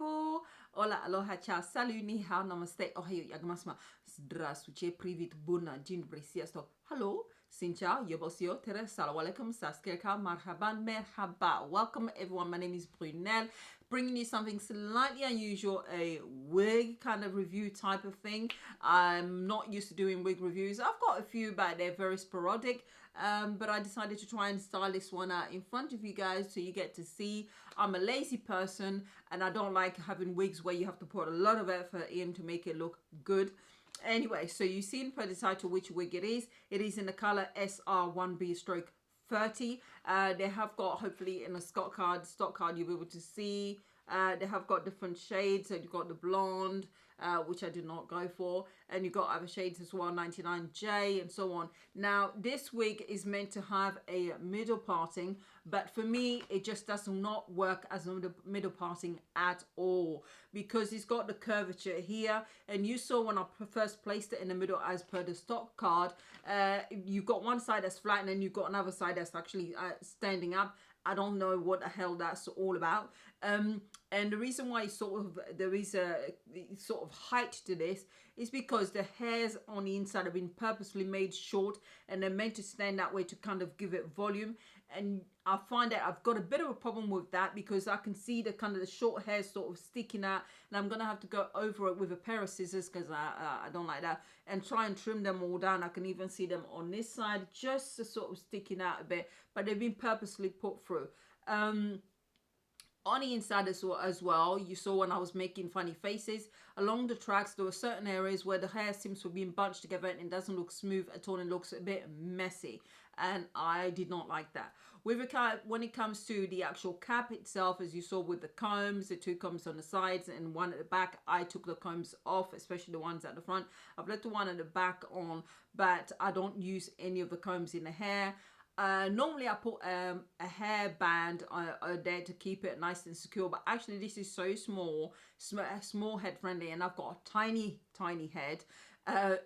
people. Hola, aloha, ciao, salut, ni hao, namaste, ohayo, yagmasma, zdravствуйте, привет, bună, din bresiasto. Hello, xin chào, yobosio, tere, salam alaikum, saskirka, marhaban, merhaba. Welcome everyone, my name is Brunel, bringing you something slightly unusual, a wig kind of review type of thing. I'm not used to doing wig reviews. I've got a few, but they're very sporadic. But I decided to try and style this one out in front of you guys so you get to see. I'm a lazy person and I don't like having wigs where you have to put a lot of effort in to make it look good. Anyway, so you've seen per the title which wig it is. It is in the color SR1B stroke 30. They have got, hopefully in a stock card you'll be able to see. They have got different shades. So you've got the blonde, which I did not go for, and you've got other shades as well, 99J and so on. Now this wig is meant to have a middle parting, but for me it just does not work as a middle parting at all, because it's got the curvature here, and you saw when I first placed it in the middle as per the stock card, you've got one side that's flat and then you've got another side that's actually standing up. I don't know what the hell that's all about. And the reason why there is a sort of height to this is because the hairs on the inside have been purposely made short and they're meant to stand that way to kind of give it volume. And I find that I've got a bit of a problem with that because I can see the kind of the short hairs sort of sticking out, and I'm gonna have to go over it with a pair of scissors because I don't like that, and try and trim them all down. I can even see them on this side just sort of sticking out a bit, but they've been purposely put through. On the inside as well, you saw when I was making funny faces along the tracks, there were certain areas where the hair seems to have been bunched together and it doesn't look smooth at all and looks a bit messy, and I did not like that. With when it comes to the actual cap itself, as you saw with the combs, the two combs on the sides and one at the back, I took the combs off, especially the ones at the front. I've left the one at the back on, but I don't use any of the combs in the hair. Normally I put a hair band there to keep it nice and secure, but actually this is so small head friendly, and I've got a tiny head.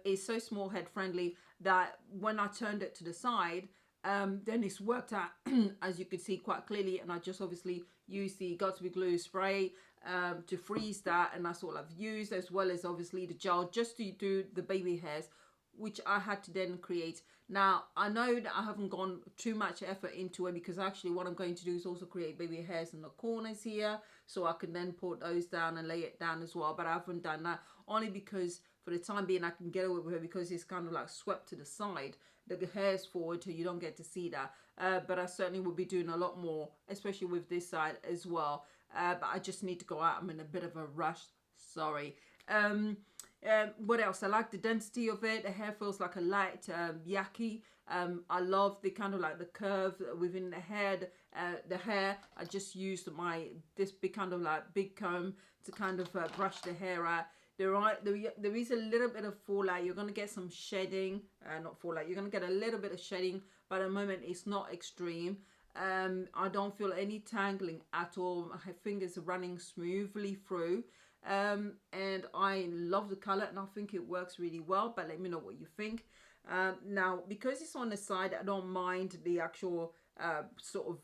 It's so small head friendly that when I turned it to the side, then it's worked out as you can see quite clearly, and I just obviously used the Got2b glue spray to freeze that, and that's all I've used, as well as obviously the gel just to do the baby hairs, which I had to then create. Now I know that I haven't gone too much effort into it, because actually what I'm going to do is also create baby hairs in the corners here, so I can then put those down and lay it down as well, but I haven't done that only because for the time being I can get away with it because it's kind of like swept to the side, the hairs forward, so you don't get to see that. But I certainly will be doing a lot more, especially with this side as well. But I just need to go out. I'm in a bit of a rush, sorry. What else? I like the density of it. The hair feels like a light yaki. I love the kind of like the curve within the head. The hair, I just used this big kind of like big comb to kind of brush the hair out. There is a little bit of fallout. You're going to get some shedding, not fallout, you're going to get a little bit of shedding, but at the moment it's not extreme. I don't feel any tangling at all. My fingers are running smoothly through, and I love the color and I think it works really well, but let me know what you think. Now because it's on the side, I don't mind the actual sort of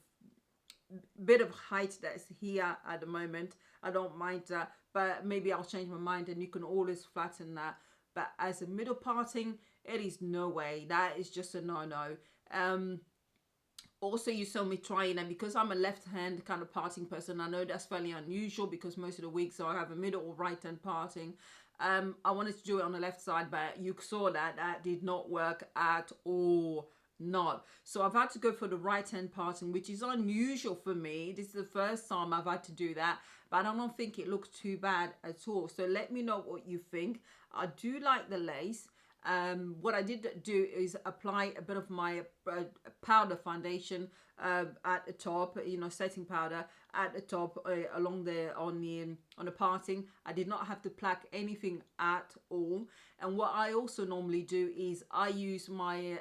bit of height that's here at the moment. I don't mind that, but maybe I'll change my mind and you can always flatten that. But as a middle parting, it is no way. That is just a no-no. Also, you saw me trying, and because I'm a left hand kind of parting person, I know that's fairly unusual because most of the wigs I have a middle or right hand parting. I wanted to do it on the left side, but you saw that did not work at all. Not. So I've had to go for the right hand parting, which is unusual for me. This is the first time I've had to do that, but I don't think it looks too bad at all. So let me know what you think. I do like the lace. What I did do is apply a bit of my powder foundation at the top, you know, setting powder at the top along there on the parting. I did not have to plaque anything at all. And what I also normally do is I use my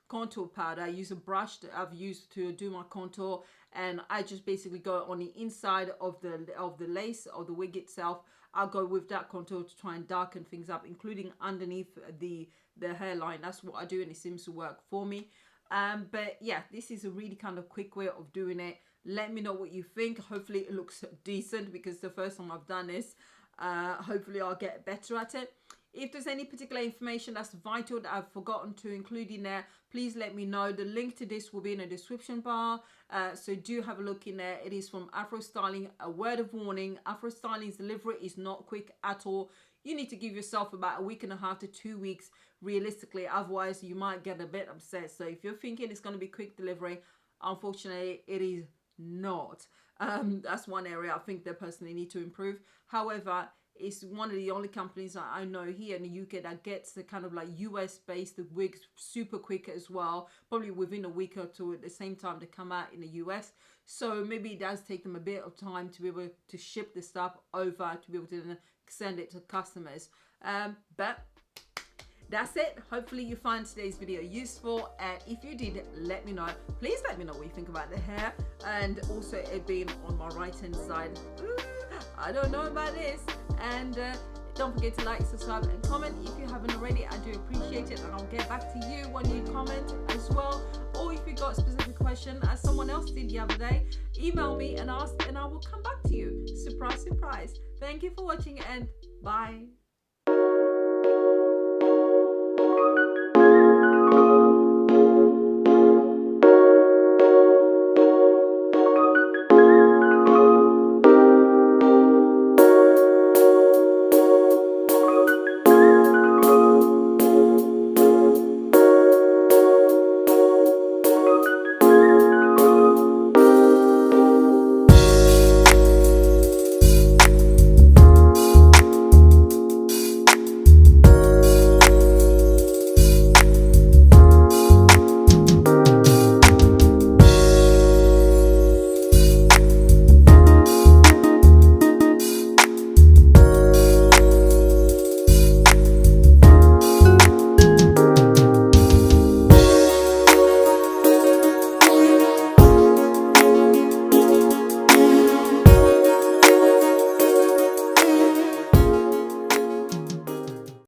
contour powder. I use a brush that I've used to do my contour, and I just basically go on the inside of the lace or the wig itself. I'll go with that contour to try and darken things up, including underneath the hairline. That's what I do, and it seems to work for me. But yeah, this is a really kind of quick way of doing it. Let me know what you think. Hopefully it looks decent, because the first time I've done this. Hopefully I'll get better at it. If there's any particular information that's vital that I've forgotten to include in there, please let me know. The link to this will be in the description bar, so do have a look in there. It is from Afrostyling. A word of warning, Afrostyling's delivery is not quick at all. You need to give yourself about a week and a half to 2 weeks realistically, otherwise you might get a bit upset. So if you're thinking it's going to be quick delivery, unfortunately it is not. That's one area I think they personally need to improve. However, it's one of the only companies that I know here in the UK that gets the kind of like US based wigs super quick as well, probably within a week or two at the same time they come out in the US. So maybe it does take them a bit of time to be able to ship the stuff over, to be able to then send it to customers. But that's it. Hopefully you find today's video useful, and if you did, let me know. Please let me know what you think about the hair, and also it being on my right hand side. Ooh, I don't know about this. And don't forget to like, subscribe and comment if you haven't already. I do appreciate it, and I'll get back to you when you comment as well. Or if you got a specific question, as someone else did the other day, email me and ask, and I will come back to you. Surprise, surprise. Thank you for watching, and bye.